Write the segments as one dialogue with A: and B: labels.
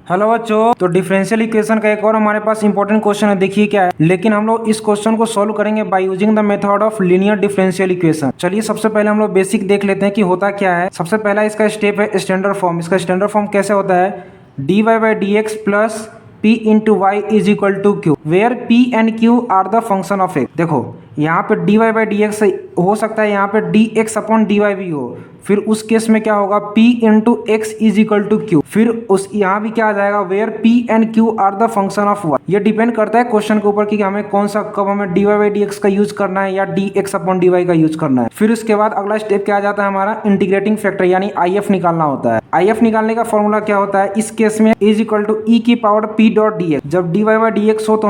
A: Hello बच्चों, तो differential equation का एक और हमारे पास इंपॉर्टेंट क्वेश्चन है। देखिए क्या है, लेकिन हम लोग इस क्वेश्चन को सॉल्व करेंगे by using the method of linear differential equation. चलिए सबसे पहले हम लोग बेसिक देख लेते हैं कि होता क्या है। सबसे पहला इसका स्टेप है स्टैंडर्ड फॉर्म। इसका स्टैंडर्ड फॉर्म कैसे होता है, d y by d x plus p into y is equal to q, where p and q are the function of x. देखो यहाँ पे d y by d x हो सकता है, यहाँ पे d x upon D y भी हो। फिर उस केस में क्या होगा, p into x is equal to q. फिर उस यहाँ भी क्या आ जाएगा, where p and q are the function of y। ये डिपेंड करता है क्वेश्चन के ऊपर कि हमें कौन सा, कब हमें dy बाई डी एक्स का यूज करना है या dx अपॉन dy का यूज करना है। फिर उसके बाद अगला स्टेप क्या आ जाता है हमारा, इंटीग्रेटिंग फैक्टर यानी if निकालना होता है। if निकालने का फॉर्मूला क्या होता है इस केस में, इज इक्वल टू ई की power p dot D x. जब dy बाई डी एक्स हो तो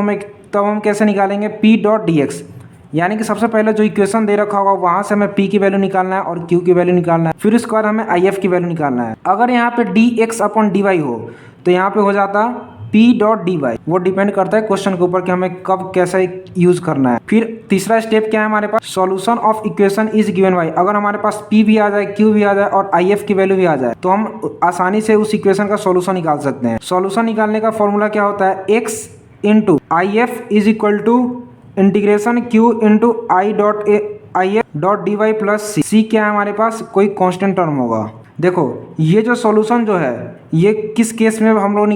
A: हम कैसे निकालेंगे, p डॉट डी एक्स। यानी कि सबसे पहले जो इक्वेशन दे रखा होगा वहां से हमें p की वैल्यू निकालना है और q की वैल्यू निकालना है। फिर उसके बाद हमें if की वैल्यू निकालना है। अगर यहाँ पे dx अपॉन dy हो तो यहाँ पे हो जाता p डॉट dy। वो डिपेंड करता है क्वेश्चन के ऊपर कि हमें कब कैसा यूज करना है। फिर तीसरा स्टेप क्या है हमारे पास, solution of equation is given by. अगर हमारे पास p भी आ जाए, q भी आ जाए और if की वैल्यू भी आ जाए तो हम आसानी से उस इक्वेशन का सॉल्यूशन निकाल सकते हैं। सॉल्यूशन निकालने का फॉर्मूला क्या होता है, x into if is equal to integration q into I F dot D Y plus C. क्या है हमारे पास, कोई कांस्टेंट टर्म होगा। देखो ये जो सॉल्यूशन जो है ये किस केस में हम लोग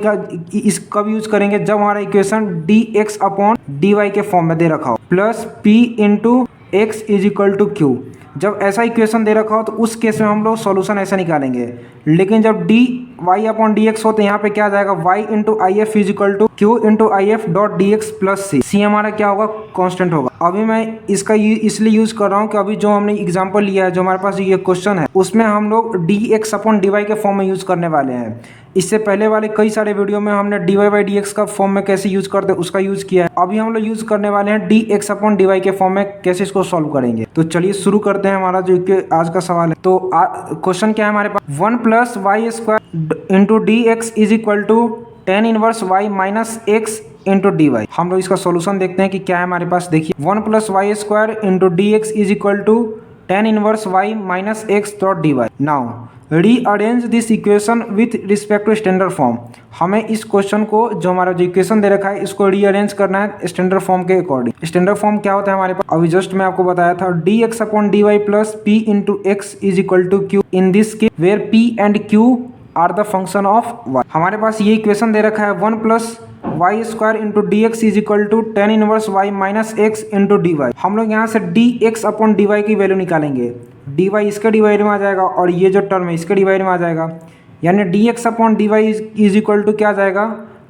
A: इस कब यूज करेंगे, जब हमारा equation d x upon D y के फॉर्म में दे रखा हो plus p into x is equal to q. जब ऐसा इक्वेशन दे रखा हो तो उस केस में हम लोग सॉल्यूशन ऐसा निकालेंगे। लेकिन जब D Y upon D x हो तो यहाँ पे क्या आ जाएगा, Y into I F is equal to Q into I F dot D x plus C. C हमारा क्या होगा, कांस्टेंट होगा। अभी मैं इसका इसलिए यूज कर रहा हूँ कि अभी जो हमने एग्जांपल लिया है, जो हमारे पास ये क्वेश्चन है, उसमें हम लोग d x upon D y के फॉर्म में यूज करने वाले हैं। इससे पहले वाले कई सारे वीडियो में हमने d y by d x का फॉर्म में कैसे यूज करते हैं उसका यूज किया है। अभी हम लोग यूज करने वाले हैं d x upon D y के फॉर्म में, कैसे इसको सॉल्व करेंगे। तो चलिए शुरू करते हैं हमारा जो आज का सवाल है। तो क्वेश्चन क्या है हमारे पास, 1 plus Y square into d x is equal to tan inverse y minus x into d y. हम लोग इसका सोल्यूशन देखते हैं कि क्या है हमारे पास। देखिए 1 plus Y square into d x is equal to tan inverse y minus x dot D y. Now rearrange this equation with respect to standard form. हमें इस क्वेश्चन को, जो हमारा जो इक्वेशन दे रखा है, इसको रीअरेंज करना है स्टैंडर्ड फॉर्म के अकॉर्डिंग। स्टैंडर्ड फॉर्म क्या होता है हमारे पास, अभी जस्ट मैं आपको बताया था, d x upon D Y plus p into x is equal to q in this case where p and q are the function of y. हमारे पास ये इक्वेशन दे रखा है 1 plus Y square into d x is equal to tan inverse y minus x into d y. हम लोग यहाँ से d x upon D y की वैल्यू निकालेंगे। डी वाई इसके डिवाइड में आ जाएगा और ये जो टर्म है इसके डिवाइड में आ जाएगा, यानी d x upon D y is equal to क्या आ जाएगा,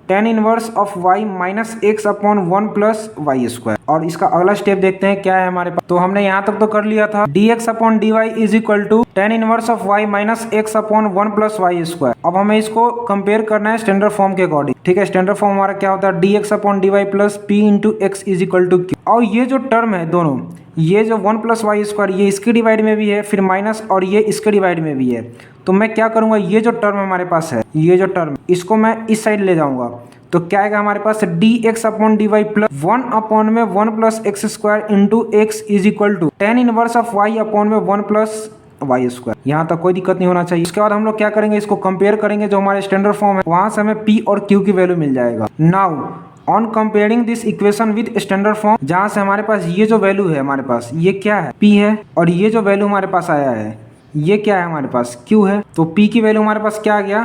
A: tan inverse of y minus x upon 1 plus Y square. और इसका अगला स्टेप देखते हैं क्या है हमारे पास। तो हमने यहाँ तक तो कर लिया था, d x upon D y is equal to tan inverse of y minus x upon 1 plus Y square. अब हमें इसको कंपेयर करना है स्टैंडर्ड फॉर्म के अकॉर्डिंग। ठीक है, स्टैंडर्ड फॉर्म हमारा क्या होता है, d x upon D Y plus p into x is equal to q. और ये जो टर्म है दोनों, ये जो 1 प्लस वाई स्क्वायर ये इसके डिवाइड में भी है, फिर माइनस और ये इसके डिवाइड में भी है। तो मैं क्या करूँगा, ये जो टर्म हमारे पास है, ये जो टर्म, इसको मैं इस साइड ले जाऊँगा। तो क्या आएगा हमारे पास, D x upon D Y plus 1 upon में 1 plus X square into x is equal to tan inverse of Y upon में 1 प्लस वाई स्क्वायर। यहाँ तक कोई दिक्कत नहीं होना चाहिए। इसके बाद हम लोग क्या करेंगे, इसको कंपेयर करेंगे जो हमारे स्टैंडर्ड फॉर्म है, वहां से हमें पी और क्यू की वैल्यू मिल जाएगा। Now on comparing this equation with standard form, जहाँ से हमारे पास ये जो वैल्यू है हमारे पास, ये क्या है, p है, और ये जो वैल्यू हमारे पास आया है ये क्या है हमारे पास, q है। तो p की वैल्यू हमारे पास क्या आ गया,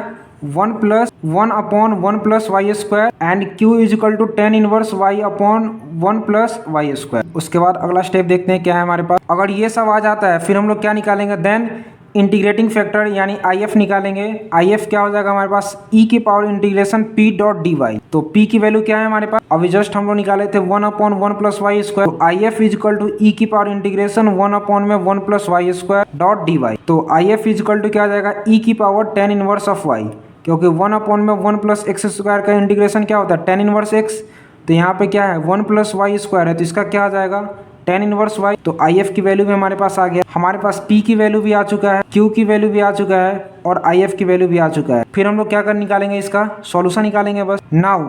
A: 1 plus 1 upon 1 plus Y square and q is equal to tan inverse y upon 1 plus Y square. उसके बाद अगला स्टेप देखते हैं क्या है हमारे पास। अगर ये सब आ जाता है फिर हम लोग क्या निकालेंगे, देन इंटीग्रेटिंग फैक्टर यानी आई एफ निकालेंगे। आई एफ क्या हो जाएगा हमारे पास, ई की power integration p dot D Y. तो पी की वैल्यू क्या है हमारे पास, अभी जस्ट हम लोग निकाले थे 1 अपॉन 1 प्लस वाई स्क्वायर। तो I F is equal to E की पावर इंटीग्रेशन 1 अपॉन में 1 plus Y square dot D Y. तो I F is equal to क्या आ जाएगा, ई की power tan inverse of Y, क्योंकि 1 अपॉन में 1 प्लस एक्स स्क्वायर का इंटीग्रेशन क्या होता है, टेन इनवर्स एक्स। तो यहाँ पे क्या है 1 प्लस वाई स्क्वायर है, तो इसका क्या आ जाएगा, टेन इनवर्स वाई। तो आई एफ की वैल्यू भी हमारे पास आ गया। हमारे पास पी की वैल्यू भी आ चुका है, क्यू की वैल्यू भी आ चुका है और आई एफ की वैल्यू भी आ चुका है। फिर हम लोग क्या कर निकालेंगे, इसका सॉल्यूशन निकालेंगे बस। Now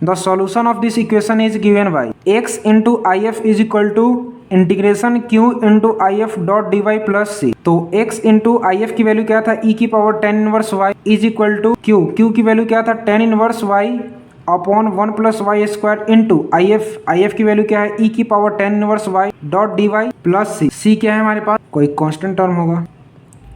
A: the solution of this equation is given by X into I F is equal to integration Q into I F dot D Y plus C. तो x इंटू आई एफ की value क्या था, e की power tan inverse y is equal to Q की value क्या था, tan inverse y upon one plus Y square into I F की value क्या है, e की power tan inverse y dot D Y plus C क्या है हमारे पास, कोई कांस्टेंट टर्म होगा।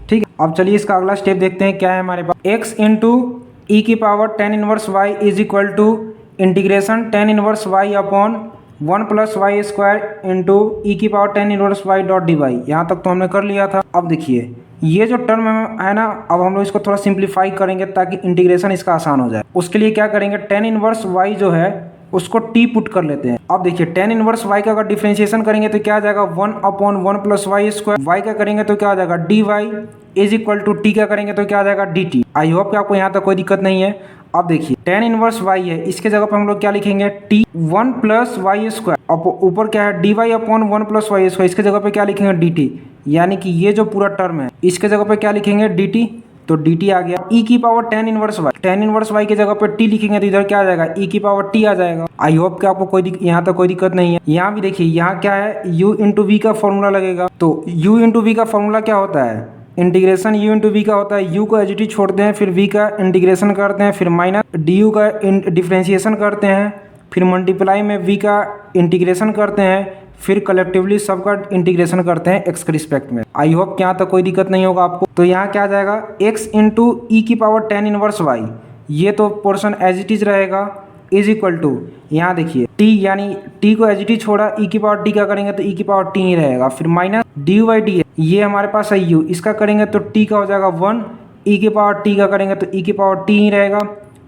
A: ठीक है, अब चलिए इसका अगला स्टेप देखते हैं क्या है हमारे पास। x इंटू ई की power tan inverse Y is equal to integration tan inverse Y upon one plus Y square into ई की power tan inverse Y dot D Y. यहाँ तक तो हमने कर लिया था। अब देखिए ये जो टर्म है ना, अब हम लोग इसको थोड़ा सिंप्लीफाई करेंगे ताकि इंटीग्रेशन इसका आसान हो जाए। उसके लिए क्या करेंगे, टेन इनवर्स वाई जो है उसको टी पुट कर लेते हैं। अब देखिए टेन इनवर्स वाई का अगर डिफरेंशिएशन करेंगे तो क्या आ जाएगा, one upon one plus Y square, y का करेंगे तो क्या आ जाएगा d y is equal to t का करेंगे तो क्या आ जाएगा डी टी। आई होप कि आपको यहाँ तक कोई दिक्कत नहीं है। अब देखिए टेन इनवर्स वाई है, इसके जगह पर हम लोग क्या लिखेंगे, t one plus Y square, ऊपर क्या है d Y upon one plus Y square, इसके जगह पे क्या लिखेंगे डी टी, यानी कि ये जो पूरा टर्म है इसके जगह पे क्या लिखेंगे डी टी, तो डी टी आ गया। ई की पावर टेन इनवर्स वाई के जगह पे टी लिखेंगे तो इधर क्या आ जाएगा, ई की पावर टी आ जाएगा। आई होप कि आपको यहाँ तक कोई दिक्कत नहीं है। यहाँ भी देखिए यहाँ क्या है, u इंटू वी का फॉर्मूला लगेगा। तो u इंटू वी का फॉर्मूला क्या होता है, इंटीग्रेशन u इंटू वी का होता है, u को एज इट इज छोड़ते हैं, फिर v का इंटीग्रेशन करते हैं, फिर माइनस du का डिफ्रेंशिएशन करते हैं, फिर मल्टीप्लाई में v का इंटीग्रेशन करते हैं, फिर कलेक्टिवली सबका इंटीग्रेशन करते हैं x के रिस्पेक्ट में। आई होप कि यहाँ तक कोई दिक्कत नहीं होगा आपको। तो यहाँ क्या आ जाएगा, x इंटू ई की पावर टेन इनवर्स वाई, ये तो पोर्शन एज इट इज रहेगा, इज इक्वल टू यहाँ देखिए t, यानी t को एज इट इज छोड़ा, e की पावर t क्या करेंगे तो e की पावर t ही रहेगा, फिर माइनस डी वाई डी, ये हमारे पास है u, इसका करेंगे तो t का हो जाएगा वन, e की पावर t का करेंगे तो e की पावर t ही रहेगा,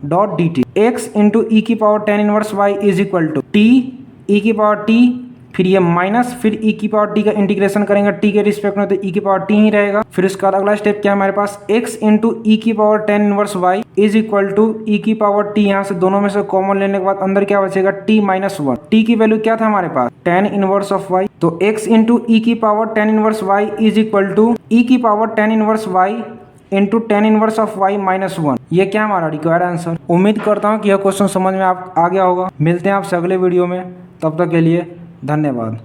A: dot D T. X into ई की power tan inverse Y is equal to T E की पावर t, फिर ये माइनस, फिर e की पावर t का इंटीग्रेशन करेंगे t के रिस्पेक्ट में तो e की पावर t ही रहेगा। फिर उसके बाद अगला स्टेप क्या है हमारे पास, x इंटू ई की power tan inverse y is equal to e की पावर t, यहाँ से दोनों में से कॉमन लेने के बाद अंदर क्या बचेगा t माइनस वन। t की वैल्यू क्या था हमारे पास, टेन इनवर्स ऑफ y, तो x इंटू ई की power tan inverse y is equal to e की power tan inverse y into tan inverse of y minus one. ये क्या हमारा रिक्वायर्ड आंसर। उम्मीद करता हूँ कि यह क्वेश्चन समझ में आ गया होगा। मिलते हैं आपसे अगले वीडियो में, तब तक के लिए धन्यवाद।